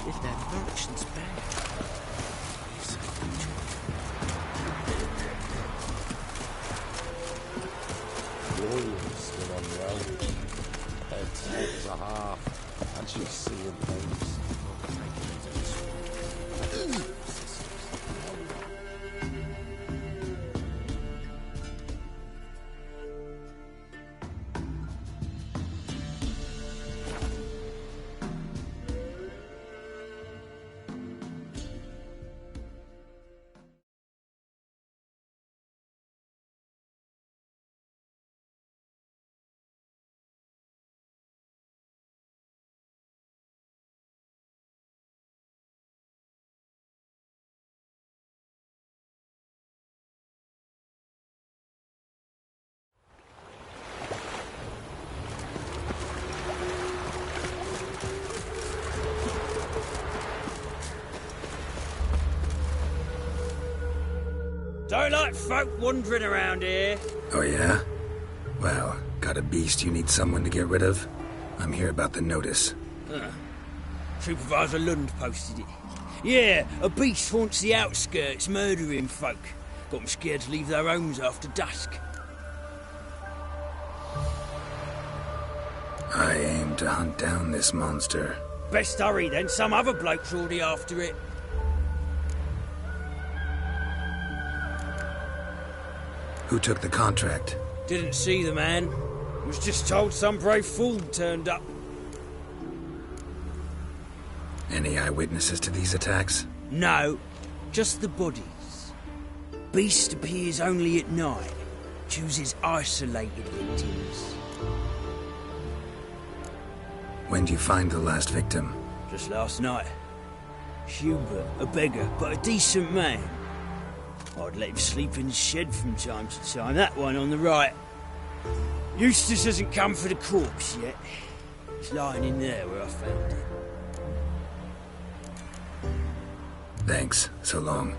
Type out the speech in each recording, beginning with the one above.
If that merchant's bad. William's still on the old. Head's hot as a half, and she's seeing things. Don't like folk wandering around here. Oh yeah? Well, got a beast you need someone to get rid of? I'm here about the notice. Supervisor Lund posted it. Yeah, a beast haunts the outskirts, murdering folk. Got them scared to leave their homes after dusk. I aim to hunt down this monster. Best hurry then, some other bloke's already after it. Who took the contract? Didn't see the man. Was just told some brave fool turned up. Any eyewitnesses to these attacks? No, just the bodies. Beast appears only at night. Chooses isolated victims. When did you find the last victim? Just last night. Hubert, a beggar, but a decent man. I'd let him sleep in his shed from time to time. That one on the right. Eustace hasn't come for the corpse yet. It's lying in there where I found it. Thanks. So long.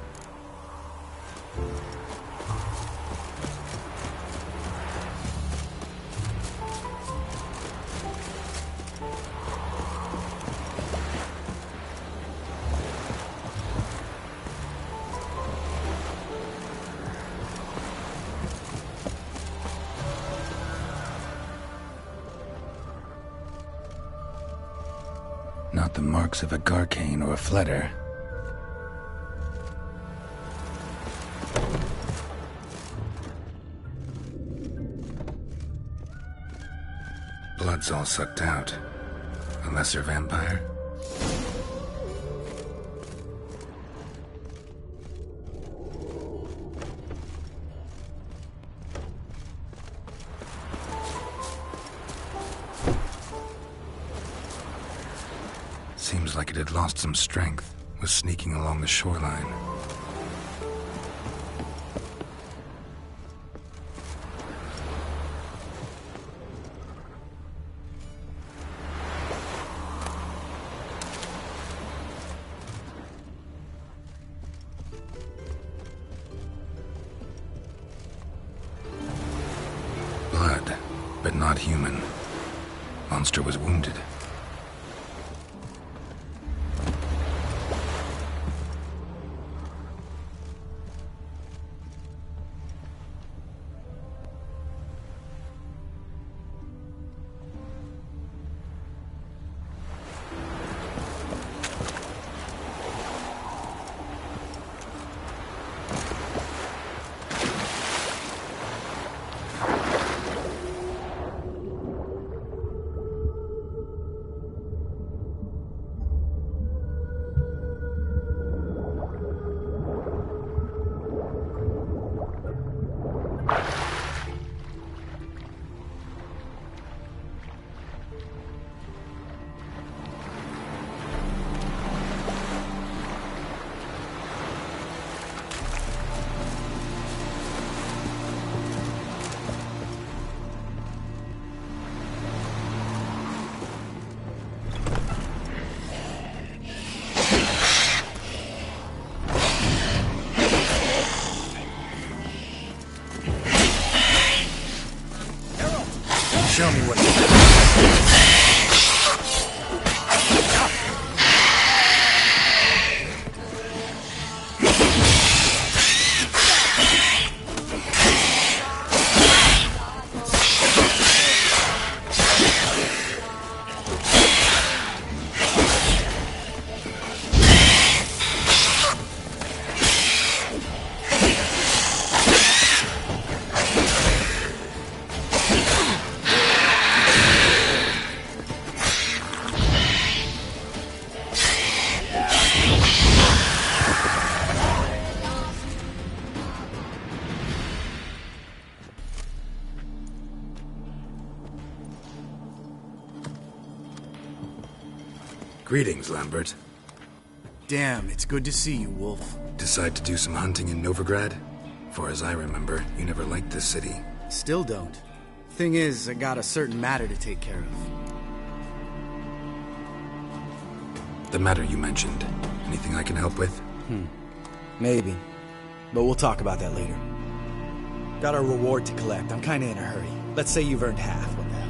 Not the marks of a Garcane or a Fletter. Blood's all sucked out. A lesser vampire? Seems like it had lost some strength, was sneaking along the shoreline. Blood, but not human. Monster was wounded. Greetings, Lambert. Damn, it's good to see you, Wolf. Decide to do some hunting in Novigrad? For as I remember, you never liked this city. Still don't. Thing is, I got a certain matter to take care of. The matter you mentioned. Anything I can help with? Maybe. But we'll talk about that later. Got a reward to collect. I'm kinda in a hurry. Let's say you've earned half. What the hell?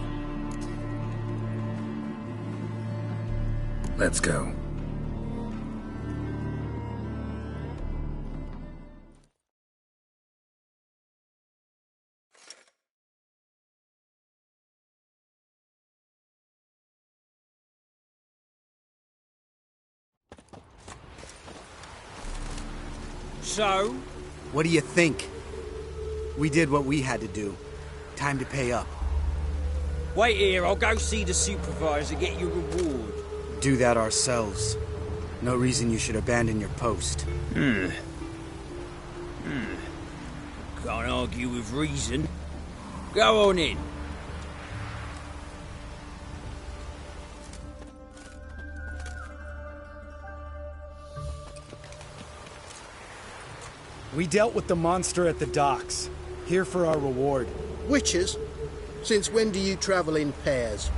Let's go. So? What do you think? We did what we had to do. Time to pay up. Wait here, I'll go see the supervisor, get your reward. Do that ourselves. No reason you should abandon your post. Can't argue with reason. Go on in. We dealt with the monster at the docks. Here for our reward. Witches? Since when do you travel in pairs?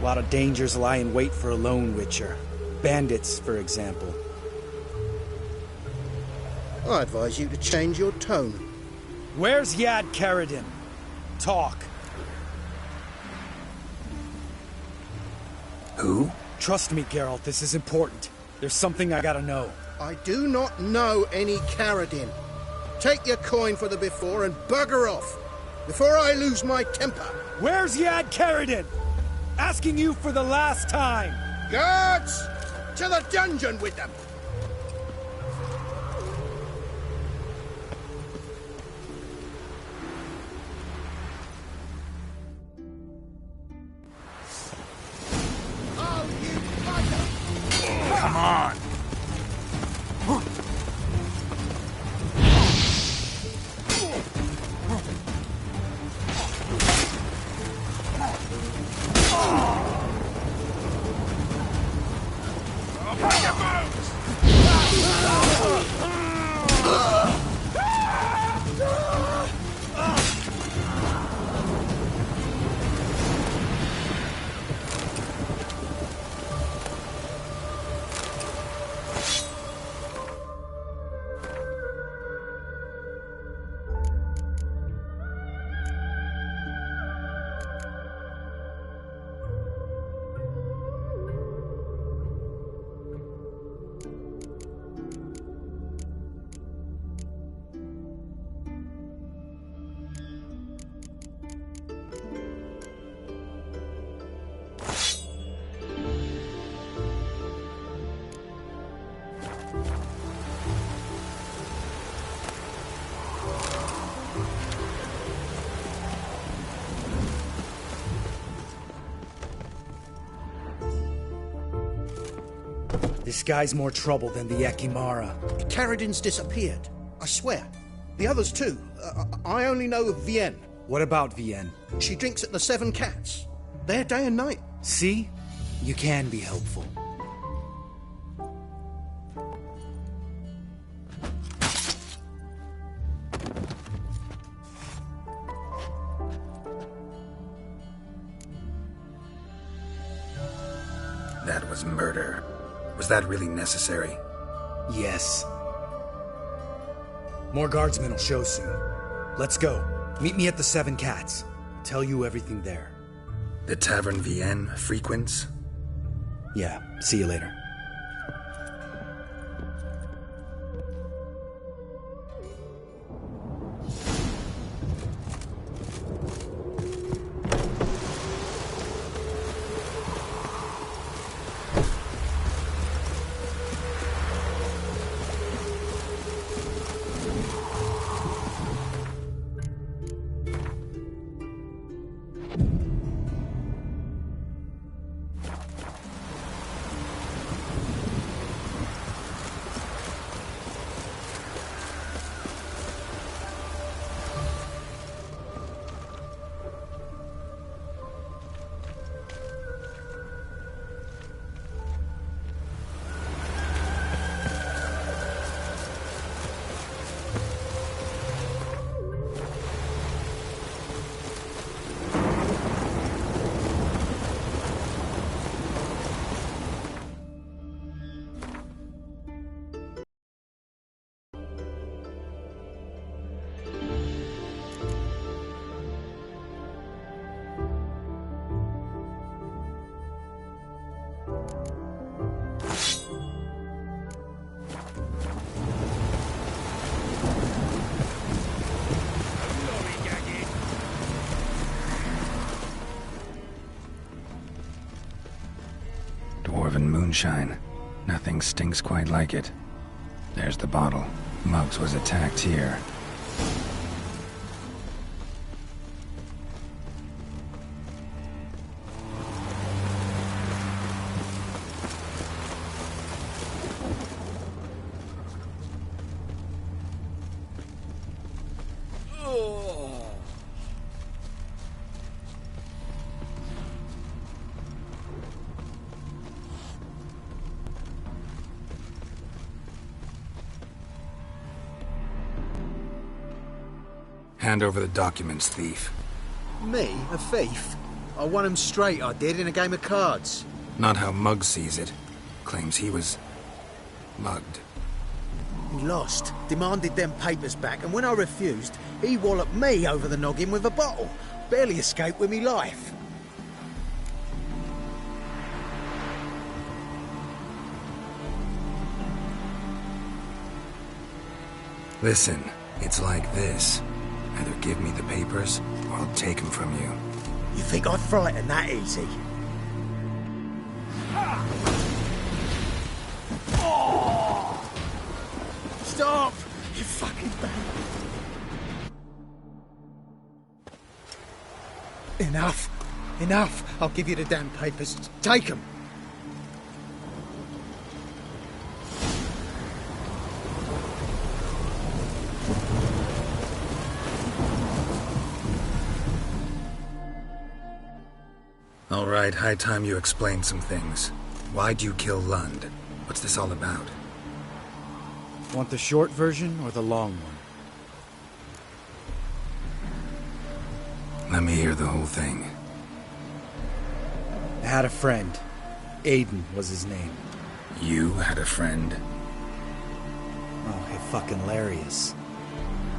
A lot of dangers lie in wait for a lone witcher. Bandits, for example. I advise you to change your tone. Where's Yad Karadin? Talk. Who? Trust me, Geralt, this is important. There's something I gotta know. I do not know any Karadin. Take your coin for the before and bugger off, before I lose my temper. Where's Yad Karadin? Asking you for the last time. Guards! To the dungeon with them! Oh, you bugger! Come on! This guy's more trouble than the Ekimara. Karadin's disappeared. I swear. The others too. I only know of Vienne. What about Vienne? She drinks at the Seven Cats. There day and night. See? You can be helpful. That was murder. Was that really necessary? Yes. More guardsmen will show soon. Let's go. Meet me at the Seven Cats. Tell you everything there. The Tavern Vienne frequents? Yeah, see you later. moonshine. Nothing stinks quite like it. There's the bottle. Muggs was attacked here. Hand over the documents, thief. Me? A thief? I won him straight, I did, in a game of cards. Not how Muggs sees it. Claims he was... mugged. He lost, demanded them papers back, and when I refused, he walloped me over the noggin with a bottle. Barely escaped with me life. Listen, it's like this. Either give me the papers, or I'll take them from you. You think I'd frighten that easy? Stop! You fucking bad. Enough! Enough! I'll give you the damn papers. Take them! All right, high time you explain some things. Why'd you kill Lund? What's this all about? Want the short version or the long one? Let me hear the whole thing. I had a friend. Aiden was his name. You had a friend? Oh, hey, fucking hilarious.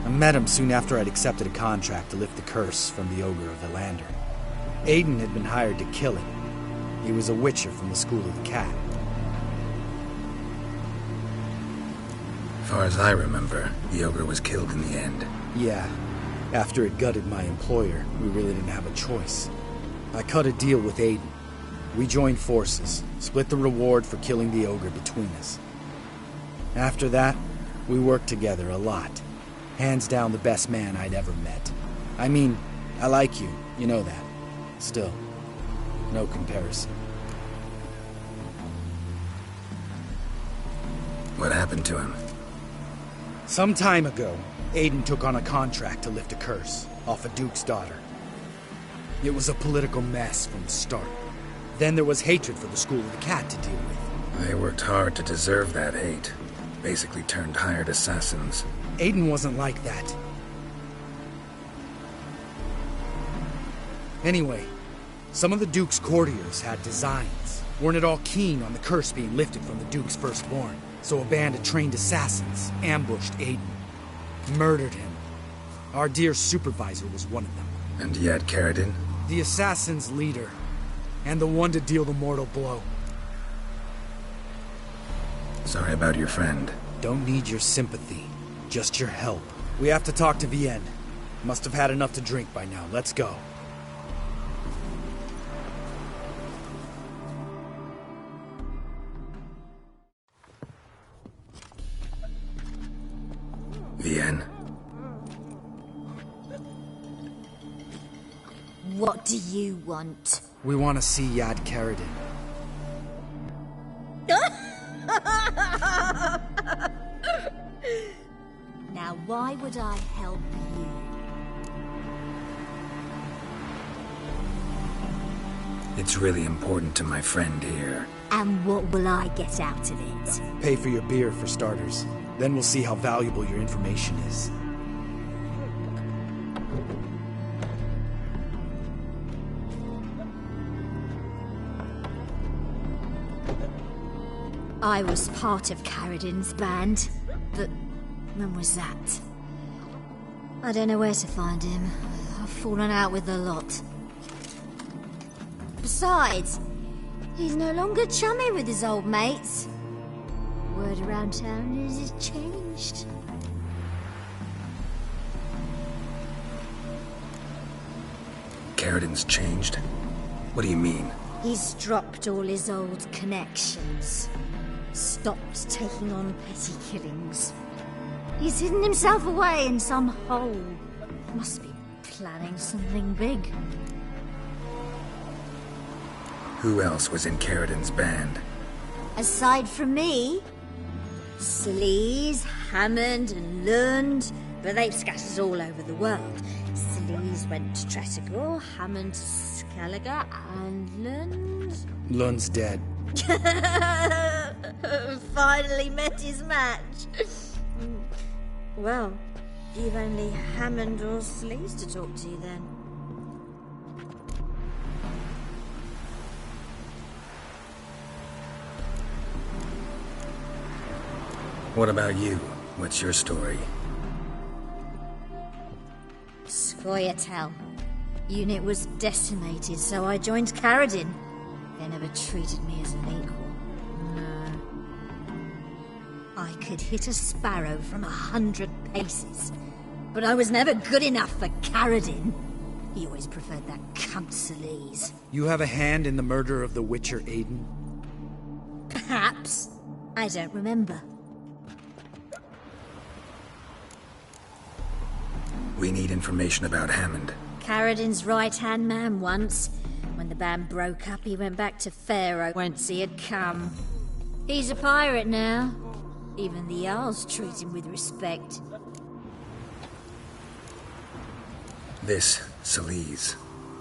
I met him soon after I'd accepted a contract to lift the curse from the Ogre of Elander. Aiden had been hired to kill him. He was a witcher from the School of the Cat. As far as I remember, the ogre was killed in the end. Yeah. After it gutted my employer, we really didn't have a choice. I cut a deal with Aiden. We joined forces, split the reward for killing the ogre between us. After that, we worked together a lot. Hands down the best man I'd ever met. I mean, I like you, you know that. Still, no comparison. What happened to him? Some time ago, Aiden took on a contract to lift a curse off a duke's daughter. It was a political mess from the start. Then there was hatred for the School of the Cat to deal with. They worked hard to deserve that hate. Basically turned hired assassins. Aiden wasn't like that. Anyway, some of the Duke's courtiers had designs. Weren't at all keen on the curse being lifted from the Duke's firstborn, so a band of trained assassins ambushed Aiden. Murdered him. Our dear supervisor was one of them. And yet, Caridin? The assassin's leader, and the one to deal the mortal blow. Sorry about your friend. Don't need your sympathy, just your help. We have to talk to Vienne. Must have had enough to drink by now. Let's go. Vienne? What do you want? We want to see Yad Caridin. Now, why would I help you? It's really important to my friend here. And what will I get out of it? Pay for your beer, for starters. Then we'll see how valuable your information is. I was part of Caridin's band, but when was that? I don't know where to find him. I've fallen out with the lot. Besides, he's no longer chummy with his old mates. Word around town is he's changed. Caridin's changed? What do you mean? He's dropped all his old connections. Stopped taking on petty killings. He's hidden himself away in some hole. Must be planning something big. Who else was in Caridin's band? Aside from me, Sleaze, Hammond and Lund, but they've scattered all over the world. Sleaze went to Tretogor, Hammond to Skellige, and Lund... Lund's dead. Finally met his match. Well, you've only Hammond or Sleaze to talk to then. What about you? What's your story? Scoia'tael. Unit was decimated, so I joined Caridin. They never treated me as an equal. No. I could hit a sparrow from 100 paces, but I was never good enough for Caridin. He always preferred that cunt Sleaze. You have a hand in the murder of the Witcher Aiden? Perhaps. I don't remember. We need information about Hammond. Caridin's right-hand man once. When the band broke up, he went back to Pharaoh whence he had come. He's a pirate now. Even the Jarls treat him with respect. This, Sleaze.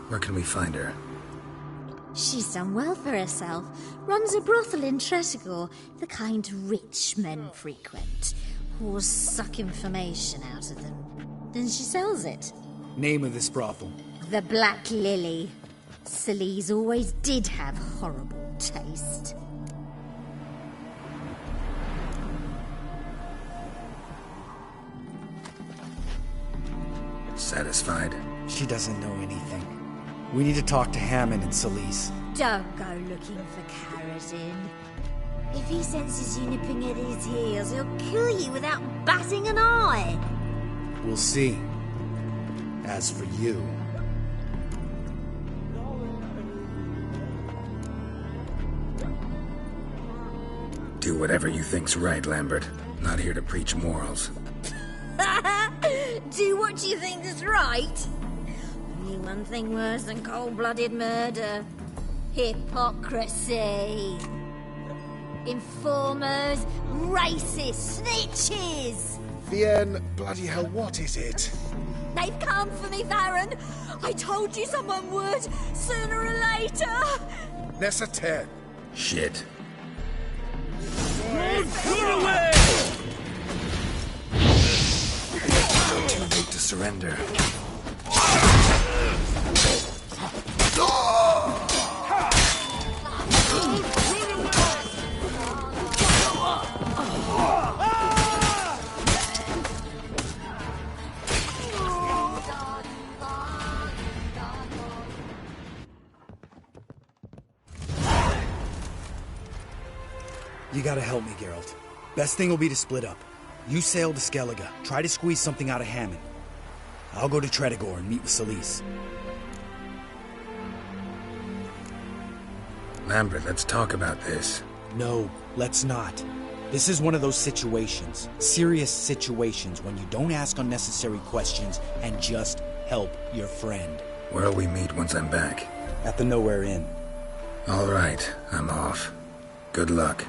Where can we find her? She's done well for herself. Runs a brothel in Tretogor, the kind rich men frequent. Whores suck information out of them. Then she sells it. Name of this brothel? The Black Lily. Sleaze always did have horrible taste. Satisfied? She doesn't know anything. We need to talk to Hammond and Sleaze. Don't go looking for Caridin. If he senses you nipping at his heels, he'll kill you without batting an eye. We'll see. As for you... Do whatever you think's right, Lambert. Not here to preach morals. Do what you think is right. Only one thing worse than cold-blooded murder. Hypocrisy. Informers, racists, snitches. Vienne, bloody hell, what is it? They've come for me, Farron. I told you someone would, sooner or later. Nessa 10. Shit. Too late to surrender. You gotta help me, Geralt. Best thing will be to split up. You sail to Skellige, try to squeeze something out of Hammond. I'll go to Tretogor and meet with Sleaze. Lambert, let's talk about this. No, let's not. This is one of those situations, serious situations, when you don't ask unnecessary questions and just help your friend. Where'll we meet once I'm back? At the Nowhere Inn. All right, I'm off. Good luck.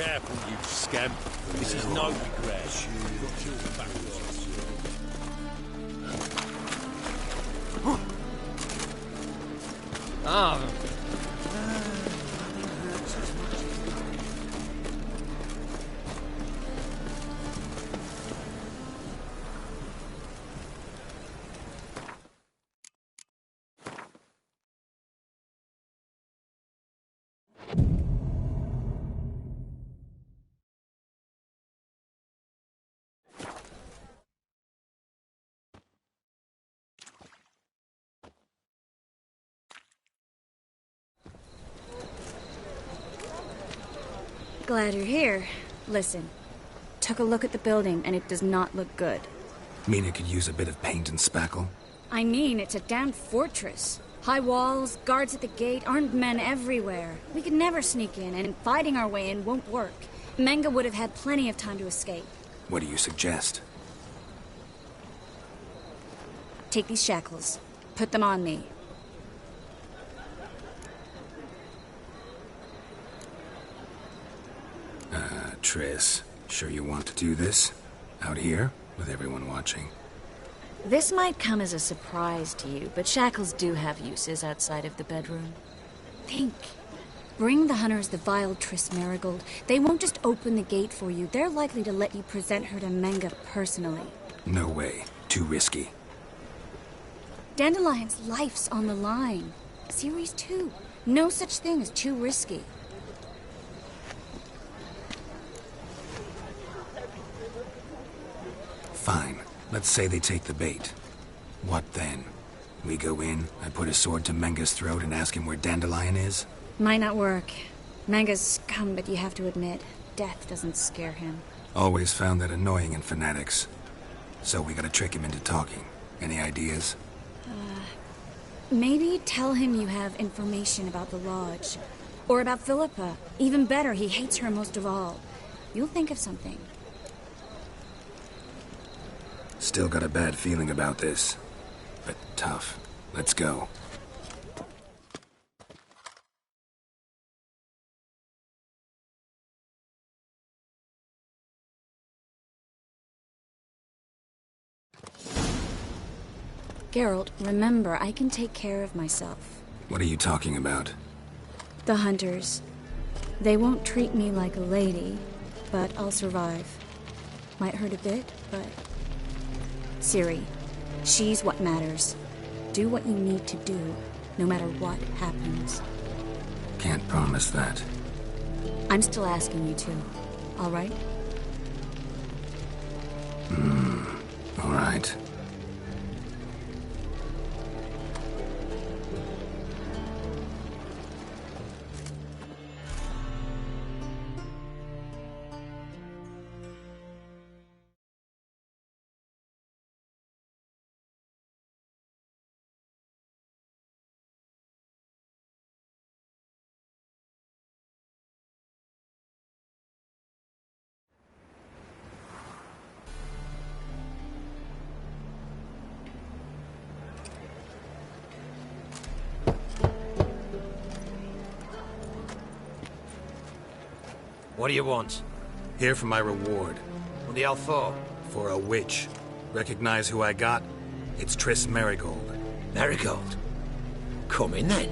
careful, you scamp. This is no regret. Ah. Glad you're here. Listen, took a look at the building and it does not look good. Mean it could use a bit of paint and spackle? I mean, it's a damn fortress. High walls, guards at the gate, armed men everywhere. We could never sneak in, and fighting our way in won't work. Menge would have had plenty of time to escape. What do you suggest? Take these shackles. Put them on me. Triss, sure you want to do this? Out here, with everyone watching? This might come as a surprise to you, but shackles do have uses outside of the bedroom. Think. Bring the hunters the vile Triss Merigold. They won't just open the gate for you. They're likely to let you present her to Menge personally. No way. Too risky. Dandelion's life's on the line. Series 2. No such thing as too risky. Fine. Let's say they take the bait. What then? We go in, I put a sword to Menge's throat and ask him where Dandelion is? Might not work. Menge's scum, but you have to admit, death doesn't scare him. Always found that annoying in fanatics. So we gotta trick him into talking. Any ideas? Maybe tell him you have information about the Lodge. Or about Philippa. Even better, he hates her most of all. You'll think of something. Still got a bad feeling about this. But tough. Let's go. Geralt, remember, I can take care of myself. What are you talking about? The hunters. They won't treat me like a lady, but I'll survive. Might hurt a bit, but... Ciri, she's what matters. Do what you need to do, no matter what happens. Can't promise that. I'm still asking you to, all right? All right. What do you want? Here for my reward. What the hell for? For a witch. Recognize who I got? It's Triss Merigold. Merigold. Come in then.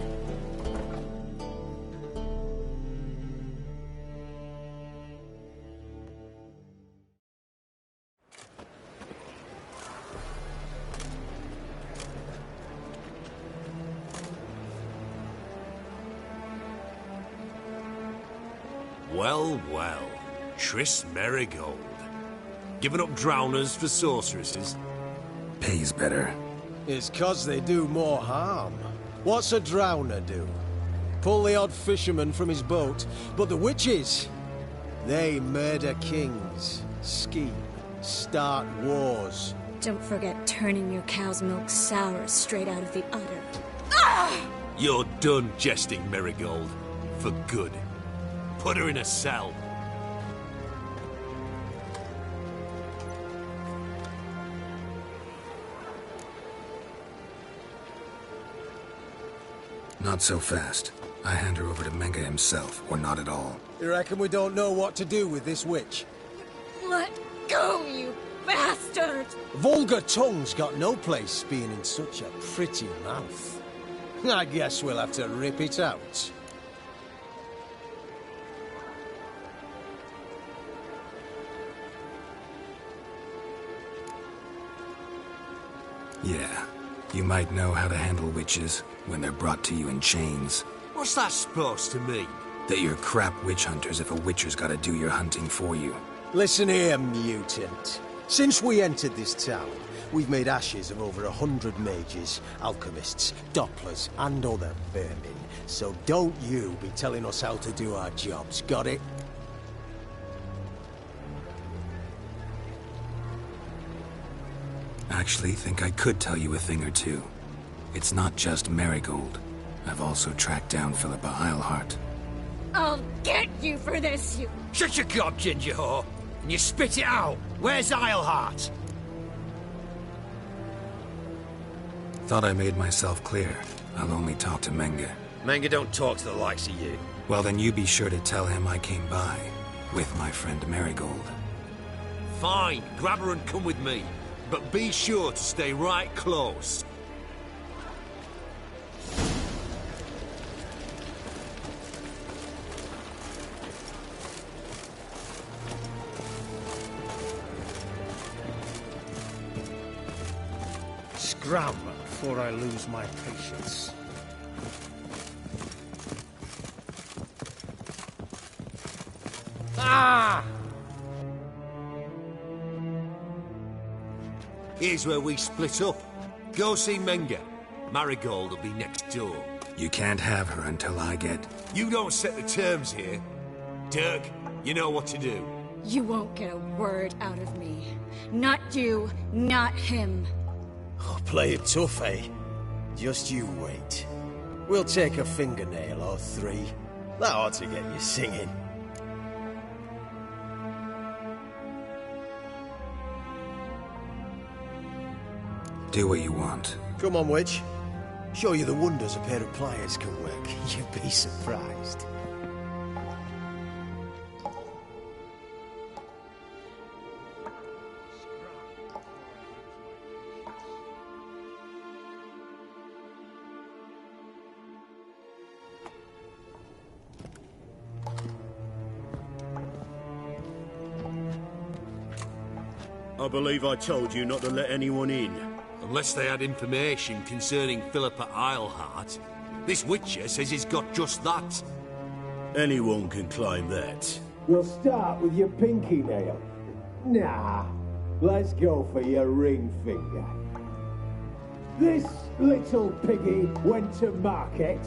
Well, well. Triss Merigold. Giving up drowners for sorceresses? Pays better. It's 'cause they do more harm. What's a drowner do? Pull the odd fisherman from his boat, but the witches, they murder kings, scheme, start wars. Don't forget turning your cow's milk sour straight out of the udder. You're done jesting, Merigold. For good. Put her in a cell. Not so fast. I hand her over to Menga himself, or not at all. You reckon we don't know what to do with this witch? Let go, you bastard! Vulgar tongue's got no place being in such a pretty mouth. I guess we'll have to rip it out. Yeah, you might know how to handle witches when they're brought to you in chains. What's that supposed to mean? That you're crap witch hunters if a witcher's gotta do your hunting for you. Listen here, mutant. Since we entered this town, we've made ashes of over 100 mages, alchemists, dopplers, and other vermin. So don't you be telling us how to do our jobs, got it? Actually, think I could tell you a thing or two. It's not just Marigold. I've also tracked down Philippa Eilhart. I'll get you for this, you... Shut your gob, ginger whore, and you spit it out. Where's Eilhart? Thought I made myself clear. I'll only talk to Menga. Menga don't talk to the likes of you. Well, then you be sure to tell him I came by, with my friend Marigold. Fine, grab her and come with me. But be sure to stay right close. Scram before I lose my patience. Ah! Here's where we split up. Go see Menga. Marigold will be next door. You can't have her until I get... You don't set the terms here. Dirk, you know what to do. You won't get a word out of me. Not you, not him. Oh, play it tough, eh? Just you wait. We'll take a fingernail or three. That ought to get you singing. Do what you want. Come on, witch. Show you the wonders a pair of pliers can work. You'd be surprised. I believe I told you not to let anyone in. Unless they had information concerning Philippa Eilhart. This Witcher says he's got just that. Anyone can claim that. We'll start with your pinky nail. Nah, let's go for your ring finger. This little piggy went to market.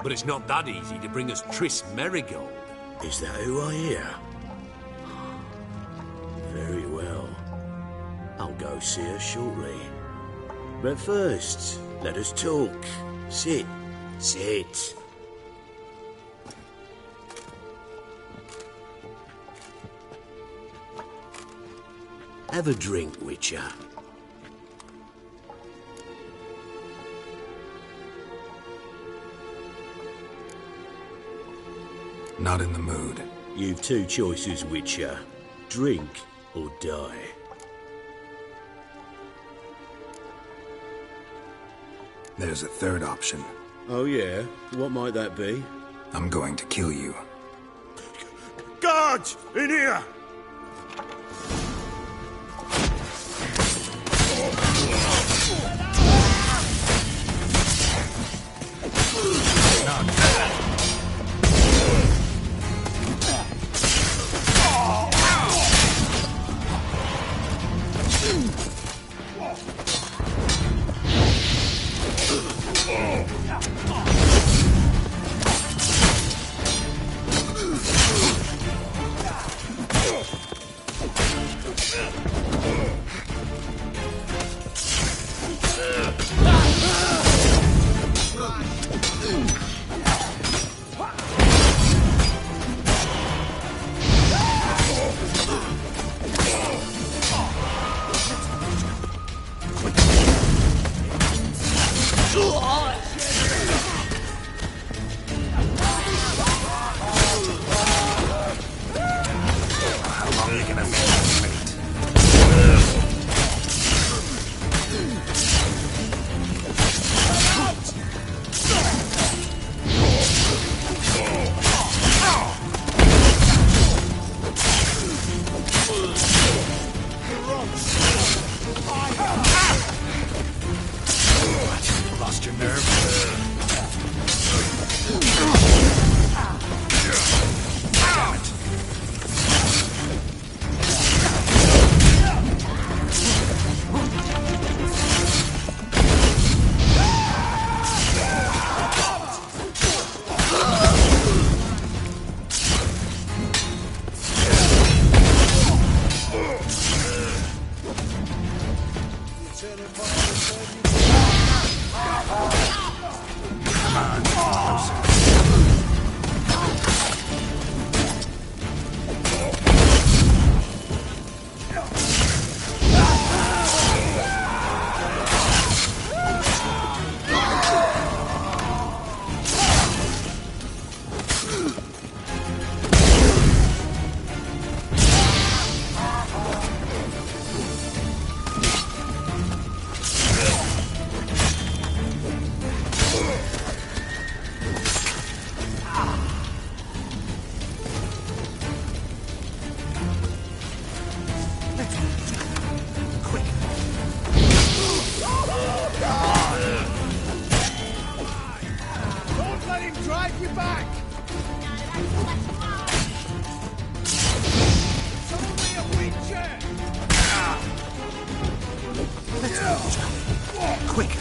But it's not that easy to bring us Triss Merigold. Is that who I hear? Very well. I'll go see her shortly. But first, let us talk. Sit. Sit. Have a drink, Witcher. Not in the mood. You've two choices, Witcher. Drink or die. There's a third option. Oh yeah? What might that be? I'm going to kill you. Guards! In here! turning point on the turn you Come on, closer. Don't let him drive you back! It's only a witcher! Quick!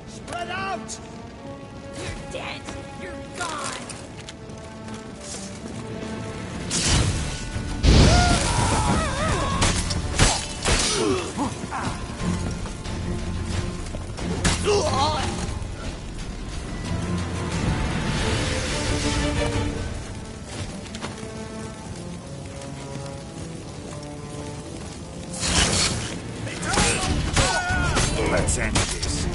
Spread out! You're dead! You're gone! Let's end this.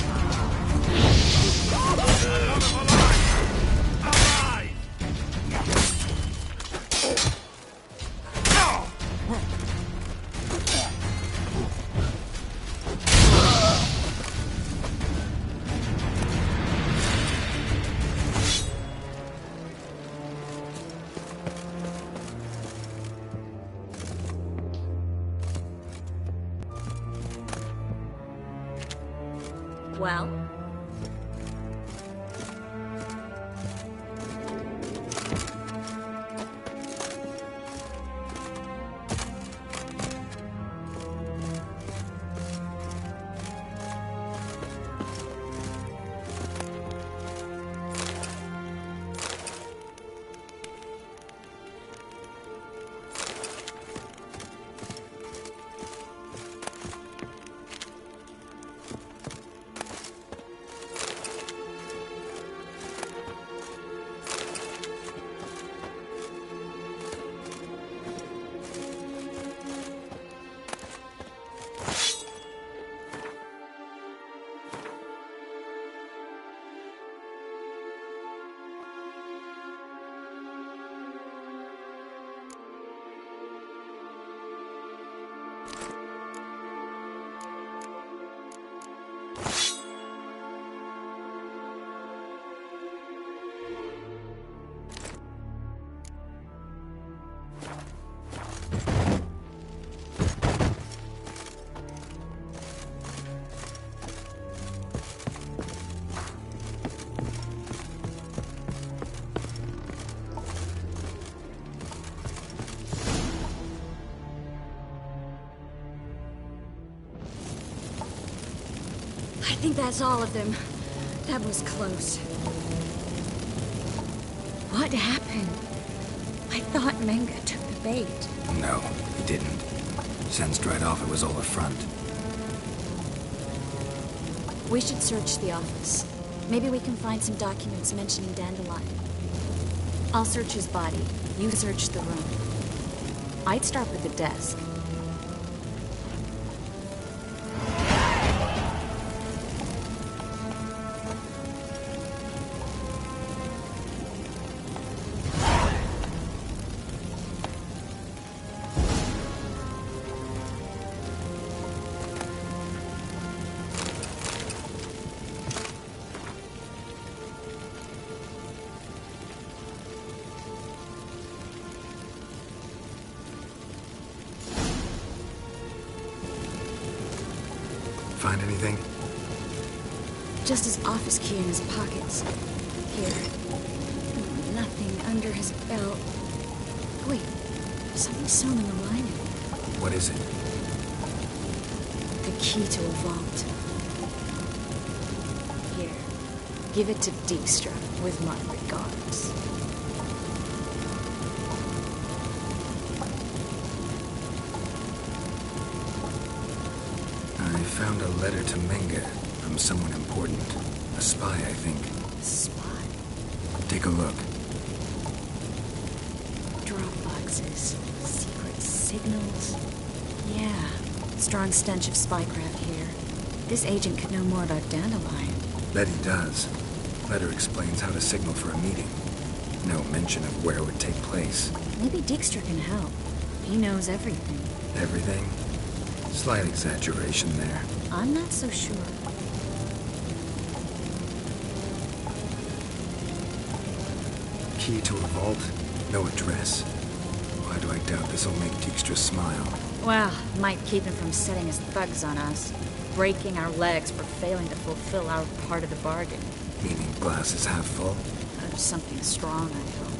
Well? I think that's all of them. That was close. What happened? I thought Menga took the bait. No, he didn't. Sensed right off it was all a front. We should search the office. Maybe we can find some documents mentioning Dandelion. I'll search his body. You search the room. I'd start with the desk. Find anything? Just his office key in his pockets. Here. Nothing under his belt. Wait, something's sewn in the lining. What is it? The key to a vault. Here, give it to Dijkstra with my regards. I found a letter to Menge from someone important. A spy, I think. Spy? Take a look. Drop boxes, secret signals. Yeah, strong stench of spycraft here. This agent could know more about Dandelion. Bet he does. Letter explains how to signal for a meeting. No mention of where it would take place. Maybe Dijkstra can help. He knows everything. Everything? Slight exaggeration there. I'm not so sure. Key to a vault? No address? Why do I doubt this'll make Dijkstra smile? Well, might keep him from setting his thugs on us. Breaking our legs for failing to fulfill our part of the bargain. Meaning glass is half full? Of something strong, I hope.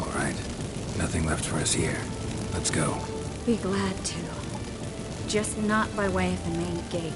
All right. Nothing left for us here. Let's go. Be glad to. Just not by way of the main gate.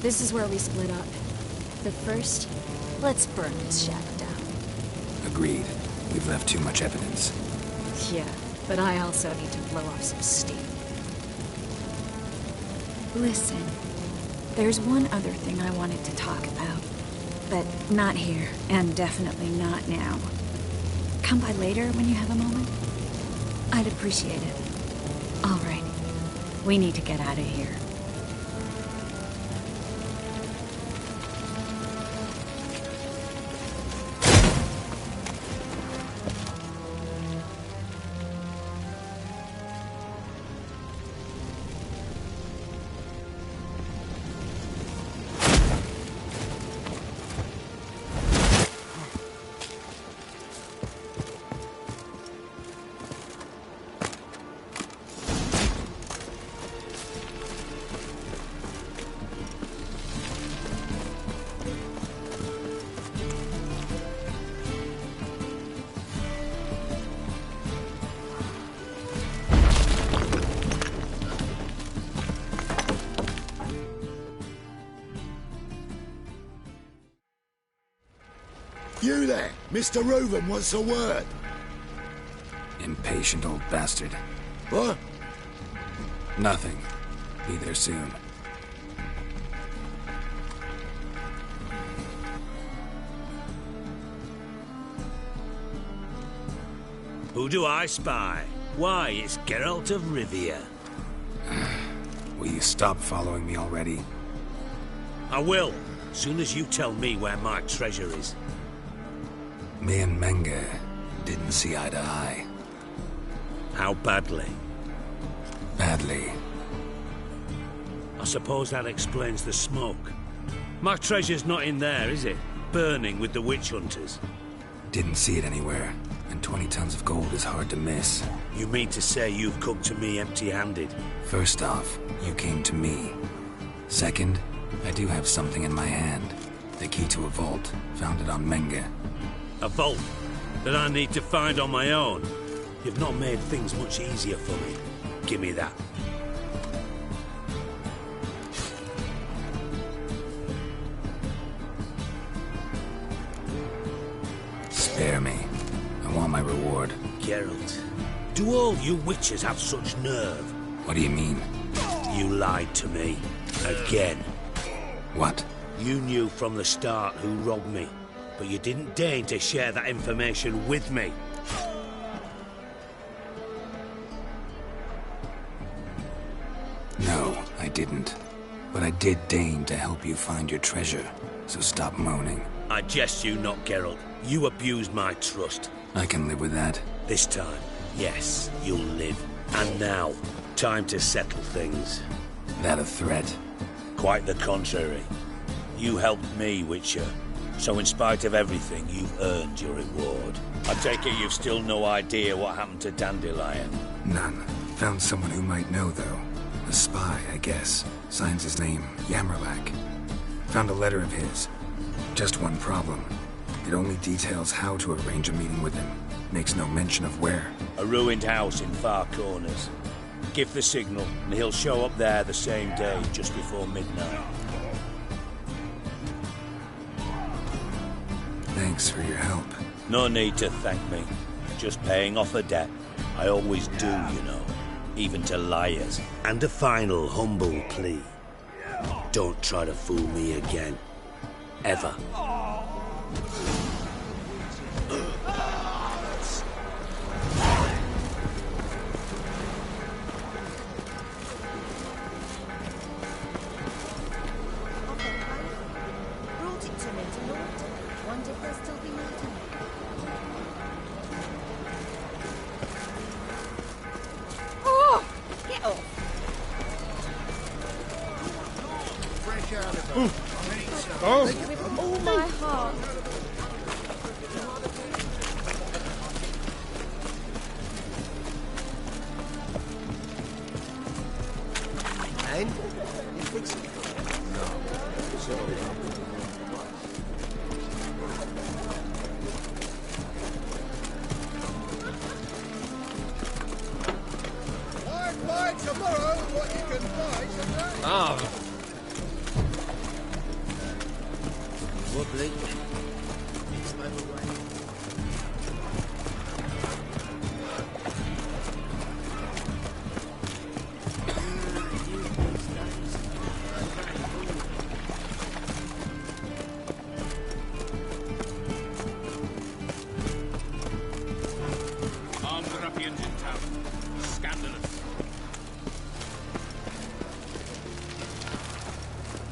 This is where we split up. But first, let's burn this shack down. Agreed. We've left too much evidence. Yeah, but I also need to blow off some steam. Listen, there's one other thing I wanted to talk about. But not here, and definitely not now. Come by later when you have a moment? I'd appreciate it. All right. We need to get out of here. You there! Mr. Reuven wants a word. Impatient old bastard. What? Nothing. Be there soon. Who do I spy? Why, it's Geralt of Rivia. Will you stop following me already? I will, soon as you tell me where my treasure is. Me and Menge didn't see eye to eye. How badly? Badly. I suppose that explains the smoke. My treasure's not in there, is it? Burning with the witch hunters. Didn't see it anywhere, and 20 tons of gold is hard to miss. You mean to say you've come to me empty-handed? First off, you came to me. Second, I do have something in my hand. The key to a vault, founded on Menge. A vault that I need to find on my own? You've not made things much easier for me. Give me that. Spare me. I want my reward. Geralt, do all you witches have such nerve? What do you mean? You lied to me. Again. What? You knew from the start who robbed me, but you didn't deign to share that information with me. No, I didn't. But I did deign to help you find your treasure, so stop moaning. I jest you not, Geralt. You abused my trust. I can live with that. This time, yes, you'll live. And now, time to settle things. That a threat? Quite the contrary. You helped me, Witcher. So in spite of everything, you've earned your reward. I take it you've still no idea what happened to Dandelion? None. Found someone who might know, though. A spy, I guess. Signs his name, Yammerlak. Found a letter of his. Just one problem. It only details how to arrange a meeting with him. Makes no mention of where. A ruined house in Far Corners. Give the signal, and he'll show up there the same day, just before midnight. Thanks for your help. No need to thank me. Just paying off a debt. I always do, you know. Even to liars. And a final humble plea. Don't try to fool me again. Ever. With all my heart. And? You fix it? Buy tomorrow what you can buy today. Ah. Wobbly. Armed ruffians in town. Scandalous.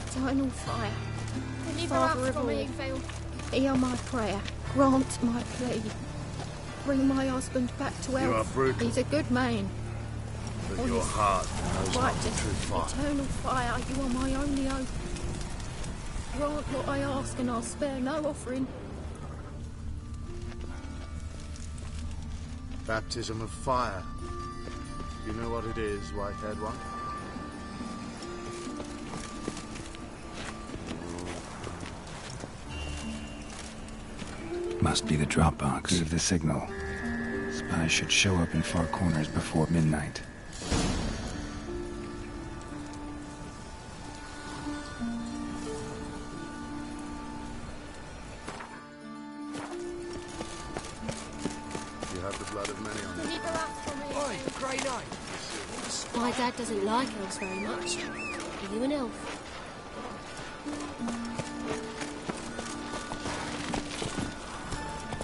Eternal fire. Deliver Father us of from all, evil. hear my prayer. Grant my plea. Bring my husband back to health. You are brutal. He's a good man. But your heart knows not the Righteous, true fire. eternal fire, you are my only hope. Grant what I ask and I'll spare no offering. Baptism of fire. You know what it is, white-haired one? Must be the Dropbox. Give the signal. Spies should show up in Far Corners before midnight. You have the blood of many on you. Deliver us from evil. Oi, Grey Knight. My dad doesn't like elves very much. Are you an elf?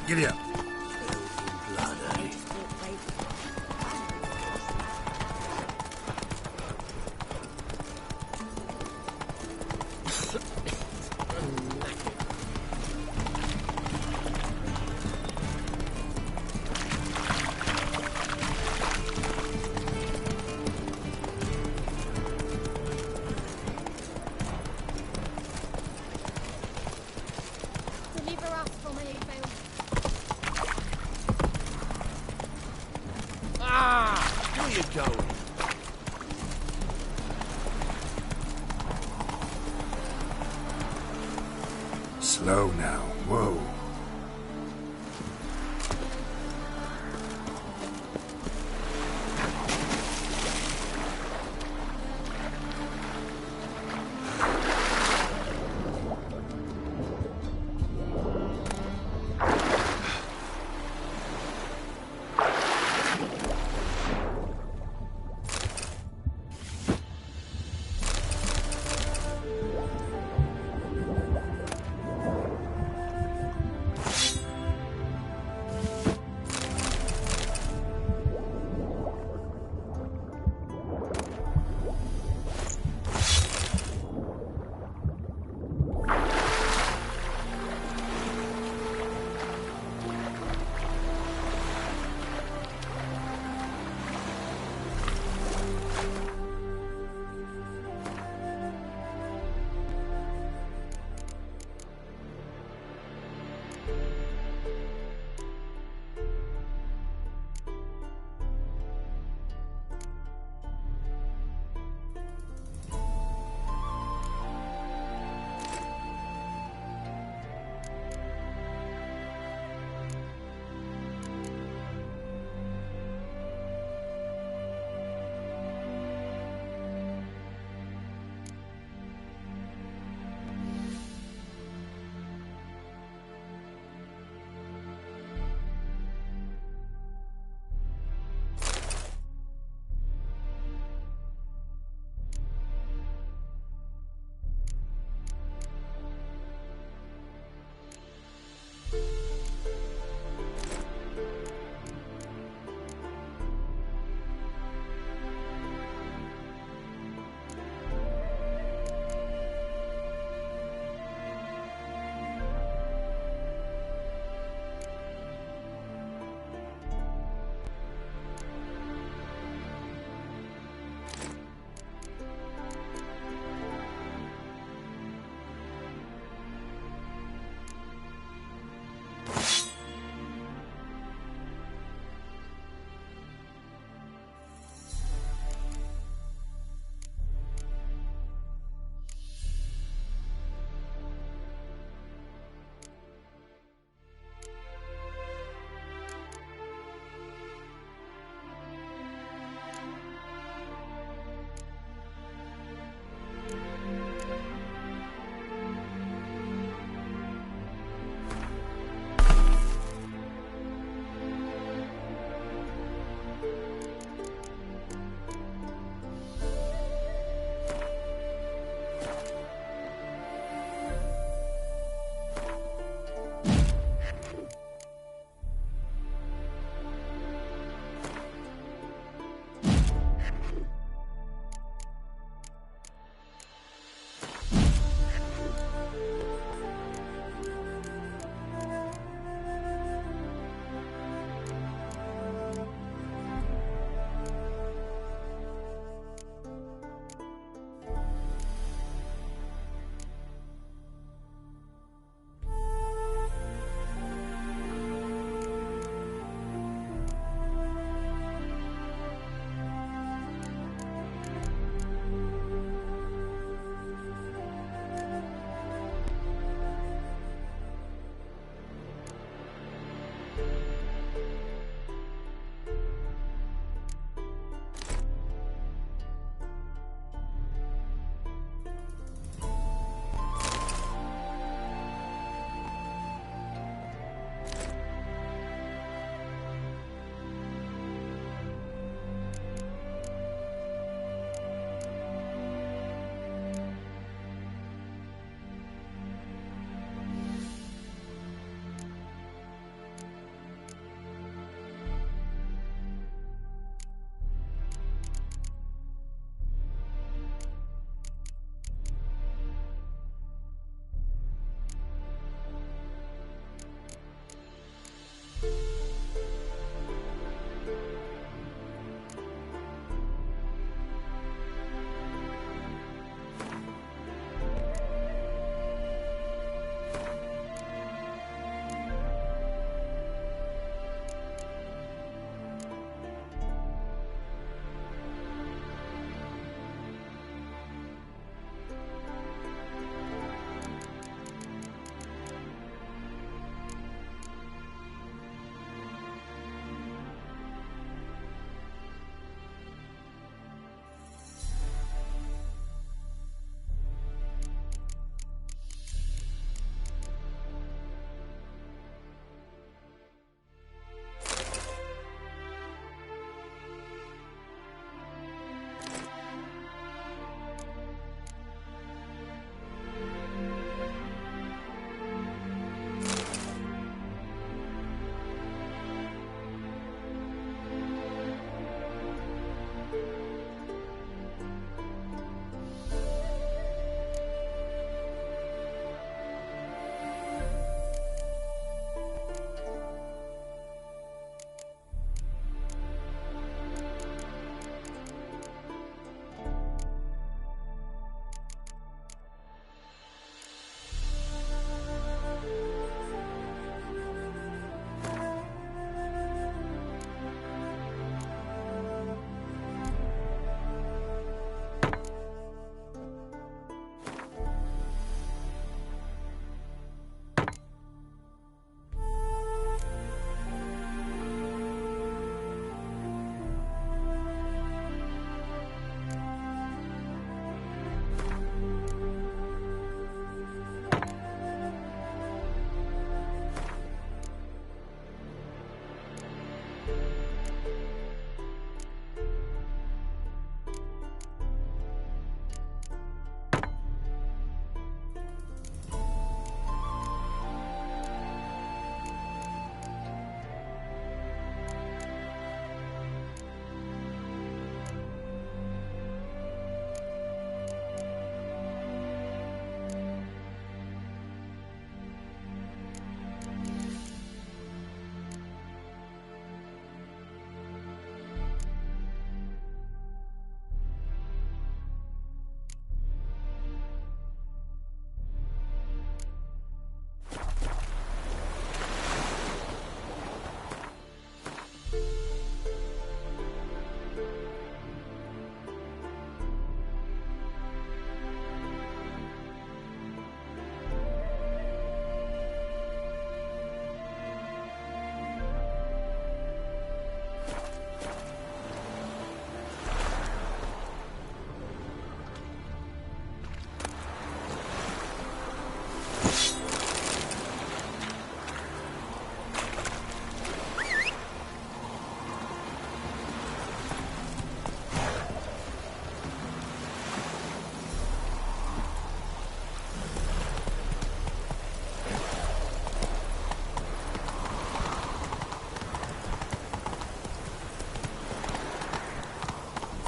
Giddy up. Blood, eh? you going? Slow now. Whoa.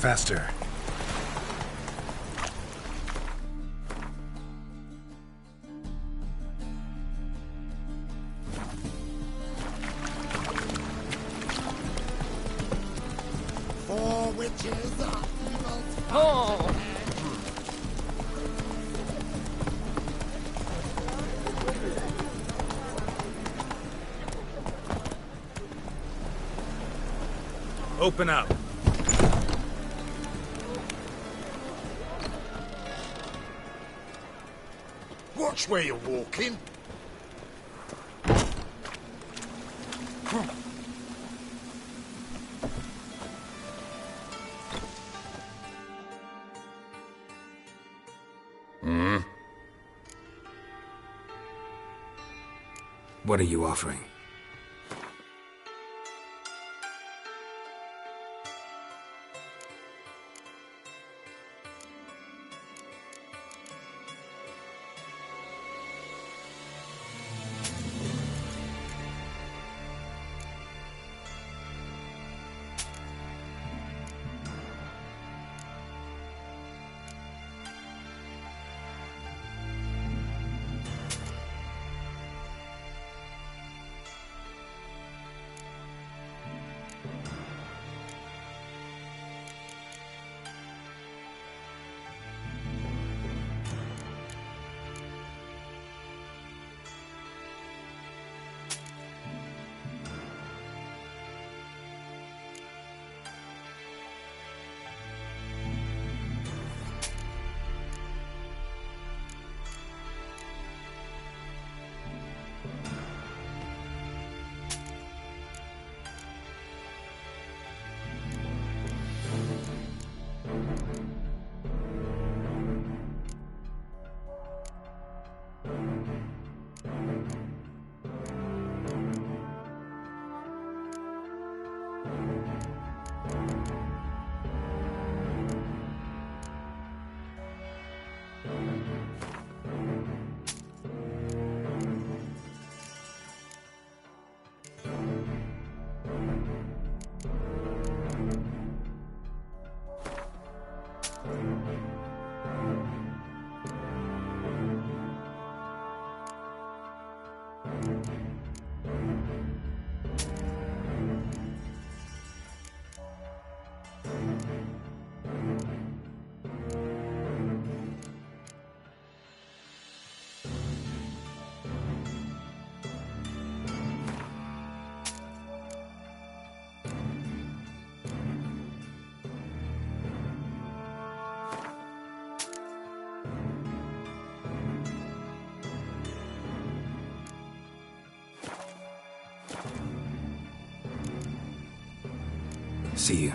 Faster. Four witches are evil. Oh! Open up. Watch where you're walking. What are you offering? See you.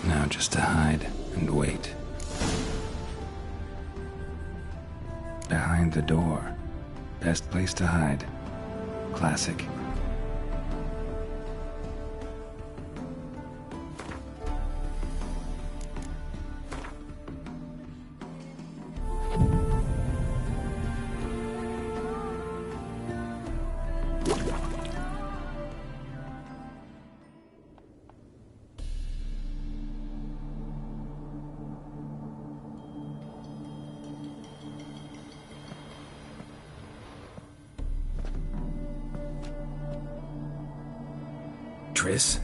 Now just to hide and wait. Behind the door. Best place to hide. Classic. Triss?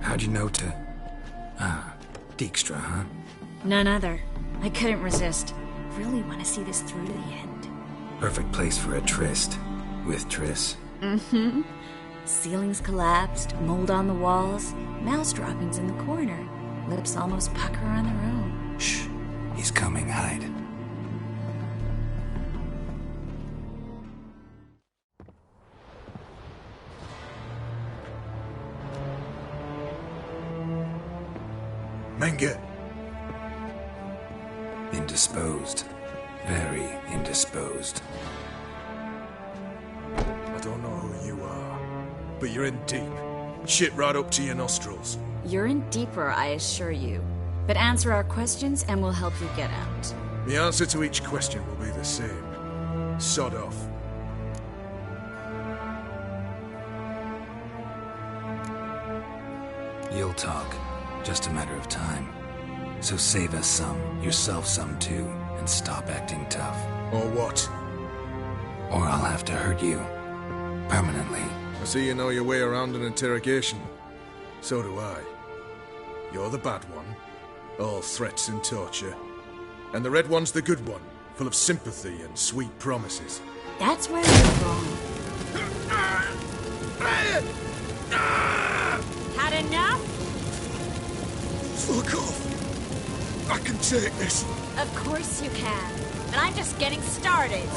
How'd you know to... Ah, Dijkstra, huh? None other. I couldn't resist. Really want to see this through to the end. Perfect place for a tryst. With Triss. Mm-hmm. Ceilings collapsed, mold on the walls, mouse droppings in the corner. Lips almost pucker on their own. Shh. He's coming, hide. Menge. Indisposed. Very indisposed. I don't know who you are, but you're in deep. Shit right up to your nostrils. You're in deeper, I assure you. But answer our questions and we'll help you get out. The answer to each question will be the same. Sod off. You'll talk. Just a matter of time. So save us some, yourself some too, and stop acting tough. Or what? Or I'll have to hurt you. Permanently. I see you know your way around an interrogation. So do I. You're the bad one. All threats and torture. And the red one's the good one, full of sympathy and sweet promises. That's where you're wrong. Had enough? Fuck off! I can take this. Of course you can. And I'm just getting started.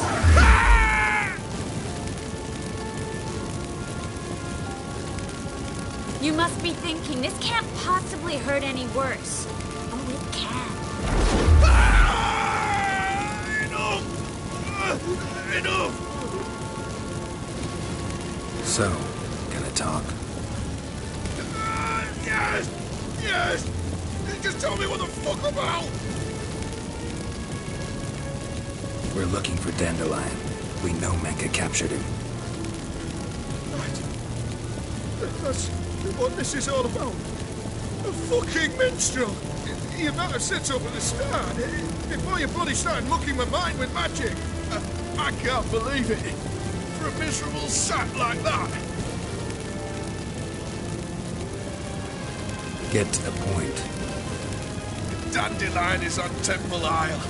You must be thinking, this can't possibly hurt any worse. Oh, it can. Enough! So, gonna talk? Yes! Yes! Just tell me what the fuck about! We're looking for Dandelion. We know Menge captured him. That's what this is all about. A fucking minstrel! You might have said so at the start, before you bloody started mucking my mind with magic. I can't believe it. For a miserable sap like that. Get to the point. Dandelion is on Temple Isle,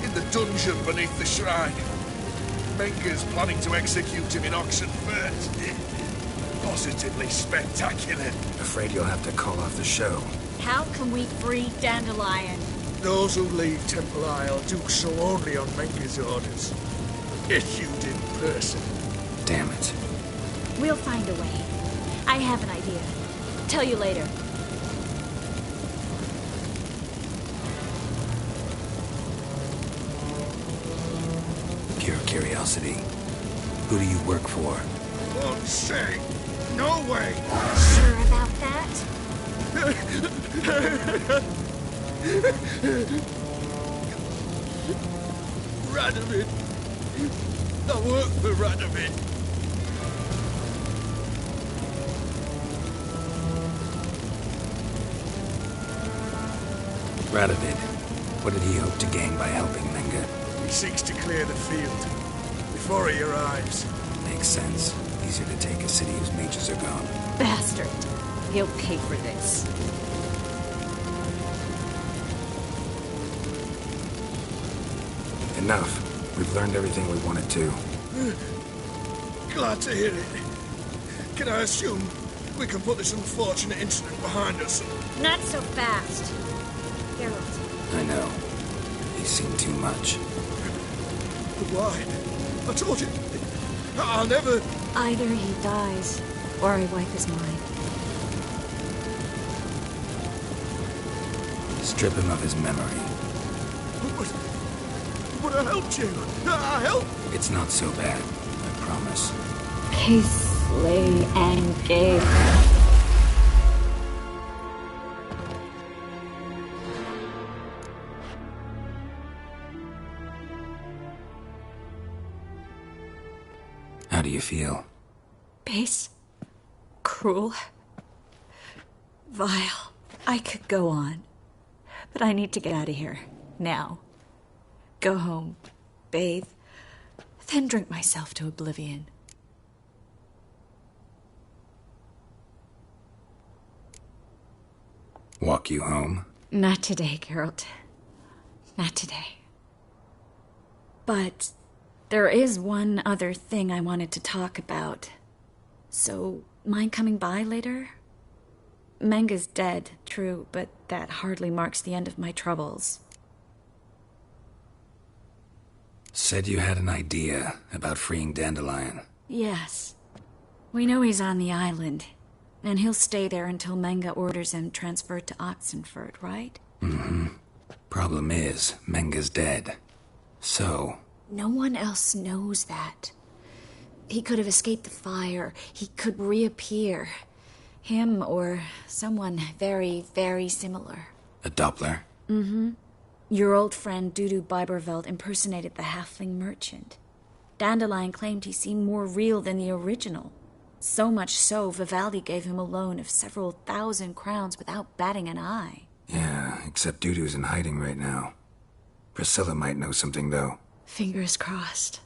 in the dungeon beneath the shrine. Menge's planning to execute him in Oxen first. Positively spectacular. Afraid you'll have to call off the show. How can we free Dandelion? Those who leave Temple Isle do so only on Menge's orders. Issued in person. Damn it. We'll find a way. I have an idea. Tell you later. Pure curiosity. Who do you work for? Won't say. No way. Sure about that? Radovid. I work for Radovid. Radovid. What did he hope to gain by helping Menge? He seeks to clear the field before he arrives. Makes sense. Easier to take a city whose mages are gone. Bastard. He'll pay for this. Enough. We've learned everything we wanted to. Glad to hear it. Can I assume we can put this unfortunate incident behind us? Not so fast. Geralt. I know. He's seen too much. But why? I told you. I'll never... Either he dies, or I wipe his mind. Strip him of his memory. But I helped you. I helped. It's not so bad, I promise. Peace, slay, and gave. How do you feel? Base. Cruel. Vile. I could go on. But I need to get out of here. Now. Go home. Bathe. Then drink myself to oblivion. walk you home? Not today, Geralt. Not today. But there is one other thing I wanted to talk about. So, mind coming by later? Menga's dead, true, but that hardly marks the end of my troubles. Said you had an idea about freeing Dandelion. Yes. We know he's on the island, and he'll stay there until Menga orders him transferred to Oxenford, right? Mm-hmm. Problem is, Menga's dead. So... No one else knows that. He could have escaped the fire. He could reappear. Him or someone very, very similar. A Doppler? Mm-hmm. Your old friend Dudu Biberveld impersonated the halfling merchant. Dandelion claimed he seemed more real than the original. So much so, Vivaldi gave him a loan of several thousand crowns without batting an eye. Yeah, except Dudu's in hiding right now. Priscilla might know something, though. Fingers crossed.